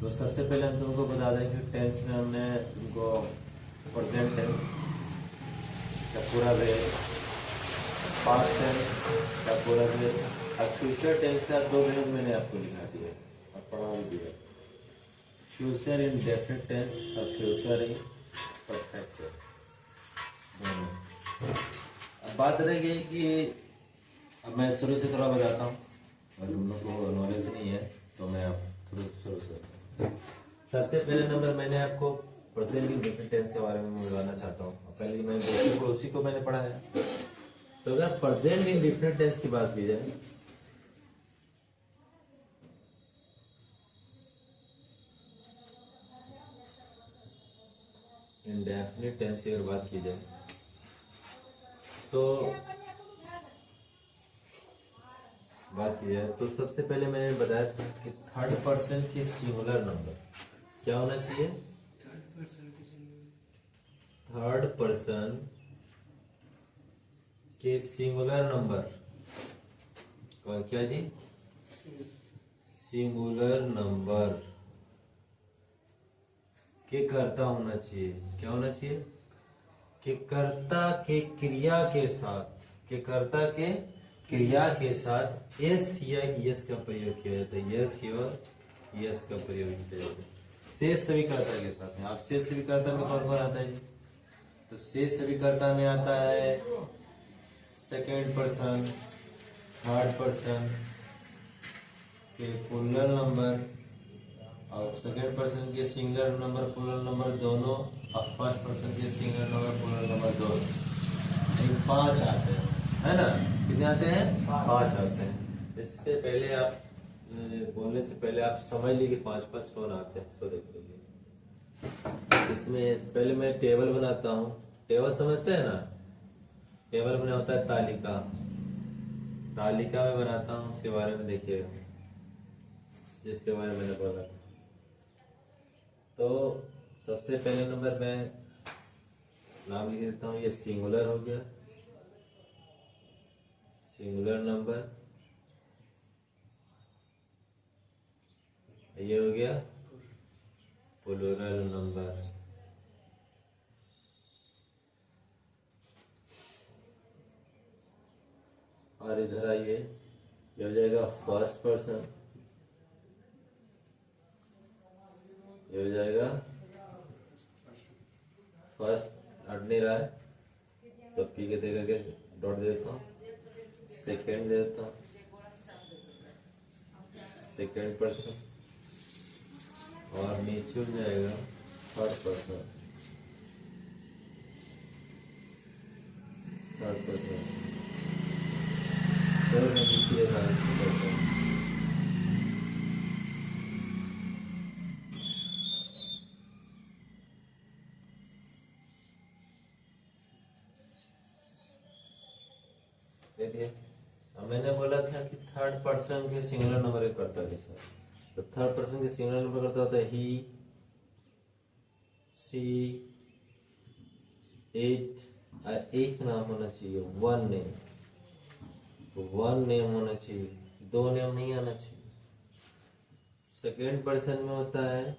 तो सबसे पहले हम तुमको बता दें कि टेंस में हमने तुमको प्रेजेंट टेंस का पूरा वे, पास्ट टेंस का पूरा वे और फ्यूचर टेंस का दो वे मैंने आपको लिखा दिया और पढ़ा भी दिया। फ्यूचर इन डेफिनेट टेंस और फ्यूचर इन परफेक्ट टेंस दोनों। अब बात रह गई कि अब मैं शुरू से थोड़ा बताता हूँ, अगर तुम लोग को नॉलेज नहीं है तो मैं आप शुरू से सबसे पहले नंबर मैंने आपको प्रेजेंट इंडेफिनिट टेंस के बारे में बताना चाहता हूँ। पहले मैंने उसी को मैंने पढ़ा है। तो अगर प्रेजेंट इंडेफिनिट टेंस की बात की जाए, इंडेफिनिट टेंस की अगर बात की जाए तो सबसे पहले मैंने बताया था कि थर्ड पर्सन की सिंगुलर नंबर क्या होना चाहिए? थर्ड पर्सन के सिंगुलर नंबर क्या जी? सिंगुलर नंबर के कर्ता होना चाहिए। क्या होना चाहिए? कि कर्ता के क्रिया के साथ, कि कर्ता के क्रिया के साथ एस या यस का प्रयोग किया जाता है। यस या यस का प्रयोग किया जाता है शेष सभी कर्ता के साथ में। आप शेष सभी कर्ता में कौन कौन आता है जी? तो शेष सभी कर्ता में आता है सेकेंड पर्सन, थर्ड पर्सन के प्लूरल नंबर और सेकेंड पर्सन के सिंगुलर नंबर प्लूरल नंबर दोनों और फर्स्ट पर्सन के सिंगुलर नंबर प्लूरल नंबर दोनों, यानी 5 आते हैं, है ना? कितने आते हैं? 5 आते हैं। इसके पहले आप बोलने से पहले आप समझ लीजिए 5 कौन आते हैं। सो देख लीजिए, इसमें पहले मैं टेबल बनाता हूँ। टेबल समझते हैं ना? टेबल में होता है तालिका, तालिका में बनाता हूँ, उसके बारे में देखिएगा, जिसके बारे में मैंने बोला था। तो सबसे पहले नंबर मैं नाम लिख देता हूँ, ये सिंगुलर हो गया, सिंगुलर नंबर। ये हो गया प्लूरल नंबर। और इधर आइए, ये हो जाएगा फर्स्ट पर्सन, ये हो जाएगा फर्स्ट, हट नहीं रहा है तो पी के दे करके डॉट दे देता हूँ, सेकेंड दे देता हूँ, सेकेंड पर्सन, और नीचे हो जाएगा थर्ड पर्सन, थर्ड पर्सन। चलो मैं नीचे देखिए, मैंने बोला था कि थर्ड पर्सन के सिंगुलर नंबर एक करता है सर। तो थर्ड पर्सन के सिंगुलर नंबर करता होता है ही, सी, इट। एक नाम होना चाहिए, वन नेम, वन नेम होना चाहिए, दो नेम नहीं आना चाहिए। सेकेंड पर्सन में होता है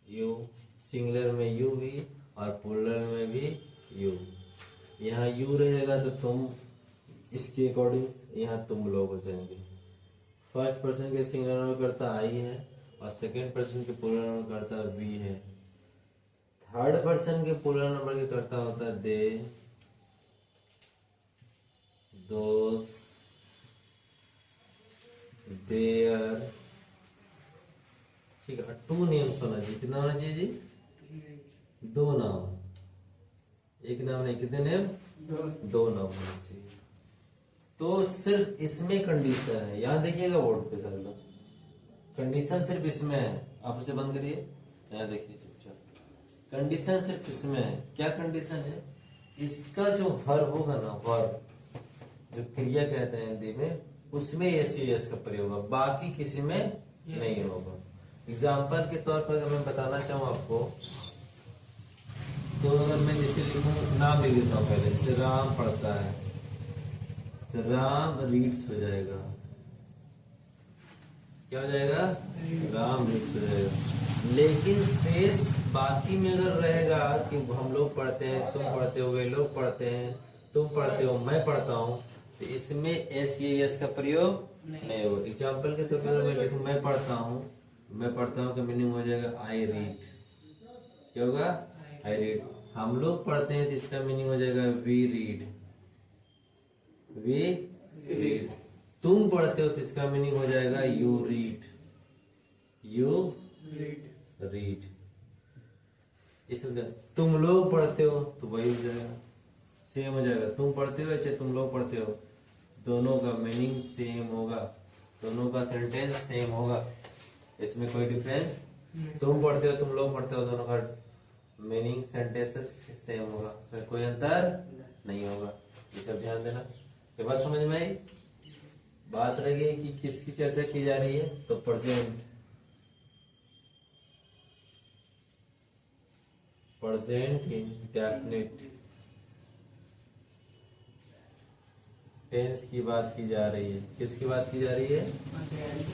यू, सिंगुलर में यू भी और प्लूरल में भी यू। यहाँ यू रहेगा तो तुम, इसके अकॉर्डिंग यहाँ तुम लोग हो जाएंगे। फर्स्ट पर्सन के सिंगुलर नंबर करता आई है और सेकेंड पर्सन के प्लूरल नंबर करता वी है। थर्ड पर्सन के प्लूरल नंबर के करता होता है दे, दोस, देयर। ठीक है, टू नेम्स होना चाहिए। कितना होना चाहिए जी? दो नाम, एक नाम नहीं, कितने नेम? दो नाम होना चाहिए। तो सिर्फ इसमें कंडीशन है, यहां देखिएगा बोर्ड पे सर, कंडीशन सिर्फ इसमें है। आप उसे बंद करिए, यहाँ देखिए चुपचाप, कंडीशन सिर्फ इसमें है। क्या कंडीशन है? इसका जो वर्ब होगा ना, वर्ब जो क्रिया कहते हैं हिंदी में, उसमें एस यस का प्रयोग होगा, बाकी किसी में नहीं होगा। एग्जाम्पल के तौर पर अगर मैं बताना चाहूँ आपको, तो अगर मैं जैसे लिखूं, नाम लिख देता हूँ पहले, जैसे राम पढ़ता है तो राम रीड्स हो जाएगा, क्या हो जाएगा, राम रिक्त हो जाएगा। लेकिन शेष बाकी में अगर रहेगा कि हम लोग पढ़ते हैं, तुम पढ़ते हो, वे लोग पढ़ते हैं, तुम पढ़ते हो, मैं पढ़ता हूँ, तो इसमें एस या यस का प्रयोग नहीं होगा। एग्जाम्पल के तौर पर मैं लिखूं मैं पढ़ता हूँ, मैं पढ़ता हूँ का मीनिंग हो जाएगा आई रीड। क्या होगा, आई रीड। हम लोग पढ़ते हैं तो इसका मीनिंग हो जाएगा वी रीड, वी रीड। तुम पढ़ते हो तो इसका मीनिंग हो जाएगा यू रीड, यू रीड। तुम लोग पढ़ते हो तो वही हो जाएगा, सेम हो जाएगा। तुम पढ़ते हो चाहे तुम लोग पढ़ते हो, दोनों का मीनिंग सेम होगा, दोनों का सेंटेंस सेम होगा, इसमें कोई डिफरेंस। तुम पढ़ते हो, तुम लोग पढ़ते हो, दोनों का मीनिंग सेंटेंसेस सेम होगा, इसमें कोई अंतर नहीं होगा। ये सब ध्यान देना। ये बात समझ में आई? बात रह गई कि किसकी चर्चा की जा रही है, तो प्रेजेंट, प्रेजेंट इंडेफिनिट टेंस की बात की जा रही है। किसकी बात की जा रही है,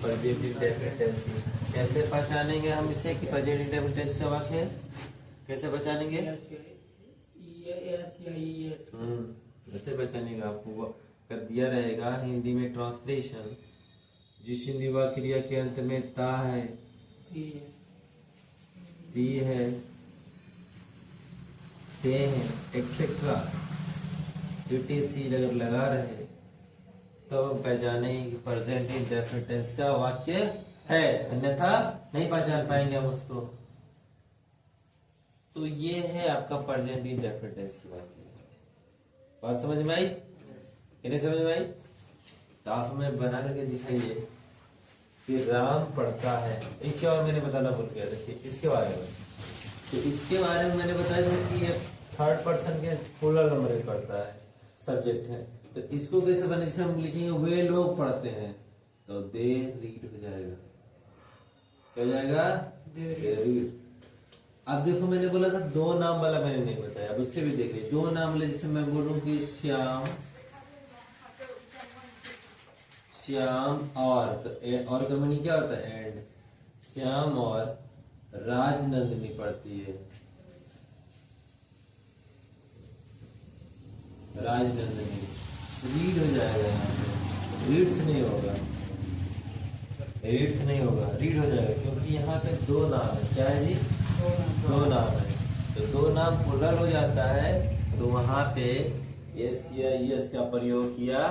प्रेजेंट इंडेफिनिट टेंस की। कैसे पहचानेंगे हम इसे कि प्रेजेंट इंडेफिनिट टेंस का वाक्य है, कैसे पहचानेंगे? कैसे पहचानेंगे, आपको कर दिया रहेगा हिंदी में ट्रांसलेशन, जिस हिंदी व क्रिया के अंत में ता है, ती है, ते है, एक्सेट्रा, टीटीसी अगर लगा रहे तो हम पहचानेंगे कि प्रेजेंट इंडेफिनिट टेंस का वाक्य है, अन्यथा नहीं पहचान पाएंगे हम उसको। तो ये है आपका प्रेजेंट इंडेफिनिट टेंस की बात समझ में आई कि नहीं समझ में आई? तो आप हमें बना करके दिखाइए कि राम पढ़ता है। एक चीज और मैंने बताना भूल गया, देखिए इसके बारे में। तो इसके बारे में मैंने बताया था कि ये थर्ड पर्सन के प्लूरल नंबर में पढ़ता है, सब्जेक्ट है। तो इसको कैसे बने, जैसे हम लिखेंगे वे लोग पढ़ते हैं, तो दे रीड हो जाएगा। क्या हो जाएगा, दे रीड। अब देखो मैंने बोला था दो नाम वाला मैंने नहीं बताया, अब उससे भी देख लीजिए। दो नाम वाले जैसे मैं बोलूं कि श्याम, श्याम और, तो और का मीनिंग क्या होता है, एंड। श्याम और राजनंदिनी पढ़ती है, राजनंदिनी रीड हो जाएगा। यहाँ पे रीड्स नहीं होगा, रीड्स नहीं होगा, रीड हो जाएगा, क्योंकि यहाँ पे दो नाम है। क्या है जी, दो नाम है। तो दो नाम प्लूरल हो जाता है, तो वहां पे एस या यस का प्रयोग किया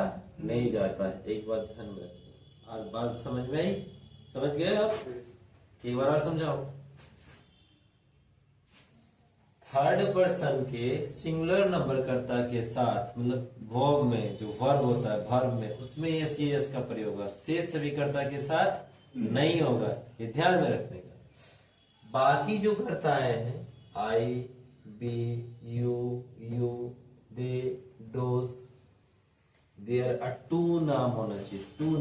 नहीं जाता है। एक बात ध्यान में रखिए। आज बात समझ में आई? समझ गए आप? एक बार और समझाओ। थर्ड पर्सन के सिंगुलर नंबर कर्ता के साथ, मतलब वर्ब में जो वर्ब होता है, वर्ब में उसमें एस या यस का प्रयोग होगा, शेष सभी कर्ता के साथ नहीं होगा, ये ध्यान में रखने का। बाकी जो कर्ताएं हैं, I, we, you, they, those, there are two नाम होना चाहिए, टू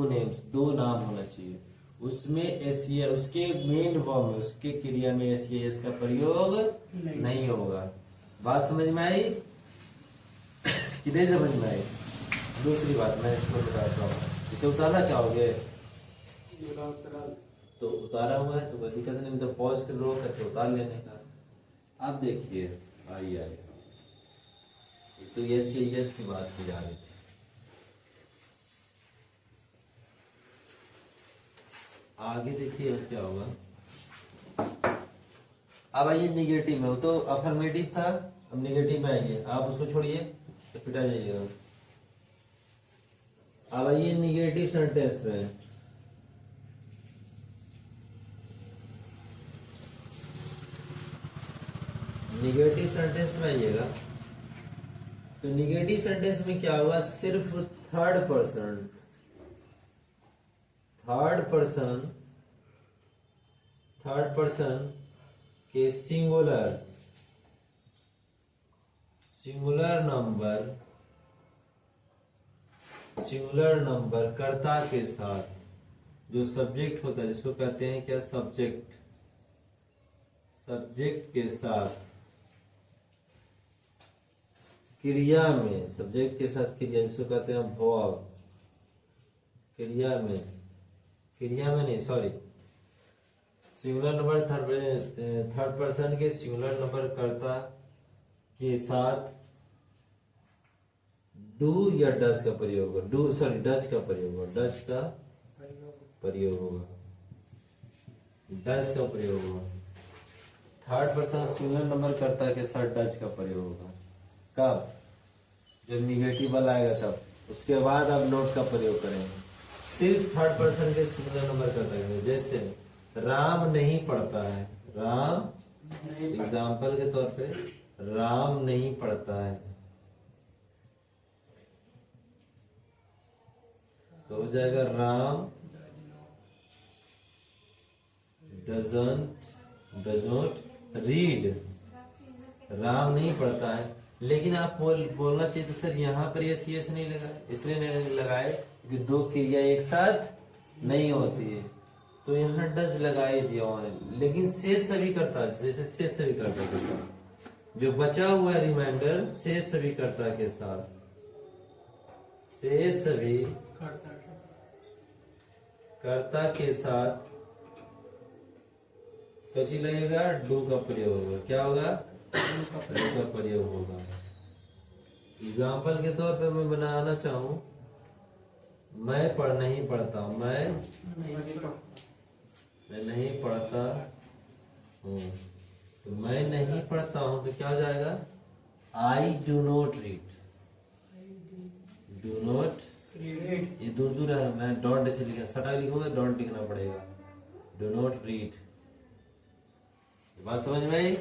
नेम्स, दो नाम होना चाहिए। उसमें एस या उसके मेन वर्ब में, उसके क्रिया में एस या एस का प्रयोग नहीं होगा। बात समझ में आई कि नहीं समझ में आई? दूसरी बात मैं इसको बताता हूँ, इसे उतारना चाहोगे तो उतारा हुआ है, तो कोई दिक्कत नहीं, तो पॉज कर रो करके उतार लेने का। अब देखिए, आइए तो यस या यस की बात की जा रही थी। आगे देखिए क्या होगा। अब आइए निगेटिव में हो, तो अफर्मेटिव था, अब निगेटिव में आइए। आप उसको छोड़िए तो पिटा जाइएगा। अब आइए निगेटिव सेंटेंस में। निगेटिव सेंटेंस में आइएगा, तो निगेटिव सेंटेंस में क्या हुआ, सिर्फ थर्ड पर्सन के सिंगुलर नंबर कर्ता के साथ, जो सब्जेक्ट होता है, जिसको कहते हैं क्या, सब्जेक्ट के साथ क्रिया में, सब्जेक्ट के साथ क्रिया, जिसको कहते हैं वर्ब, क्रिया में क्रिया में नहीं, sorry, singular number third person के सिंगुलर नंबर कर्ता के साथ डू या डज का प्रयोग होगा, डू सॉरी डज का प्रयोग होगा, डज का प्रयोग होगा, डज का प्रयोग होगा। थर्ड पर्सन सिंगुलर नंबर कर्ता के साथ डज का प्रयोग होगा। कब? जब निगेटिव वाला आएगा तब, उसके बाद आप नोट का प्रयोग करेंगे। सिर्फ थर्ड पर्सन के सिंगुलर नंबर कर्ता के, जैसे राम नहीं पढ़ता है, राम एग्जाम्पल के तौर पे राम नहीं पढ़ता है, तो हो जाएगा Ram does not read, Ram नहीं पढ़ता है। लेकिन आप बोलना चाहिए तो सर यहाँ पर यस नहीं लगा, इसलिए नहीं लगाए कि दो क्रिया एक साथ नहीं होती है, तो यहाँ डज लगाए दिया उन्होंने। लेकिन शेष सभी करता, जैसे शेष सभी करता के साथ जो बचा हुआ है रिमाइंडर, शेष सभी करता के साथ, शेष सभी कर्ता के साथ कची लगेगा, डू का प्रयोग होगा। क्या होगा? डू का प्रयोग होगा। एग्जाम्पल के तौर पे मैं बनाना चाहूं, मैं नहीं पढ़ता हूं, मैं नहीं पढ़ता हूं, तो मैं नहीं पढ़ता हूं तो क्या हो जाएगा? I do not read, do not read, ये दूर है, मैं डोंट ऐसे लिखा, सटा लिखूंगा डोंट लिखना पड़ेगा, डू नॉट रीड। बात समझ में आई?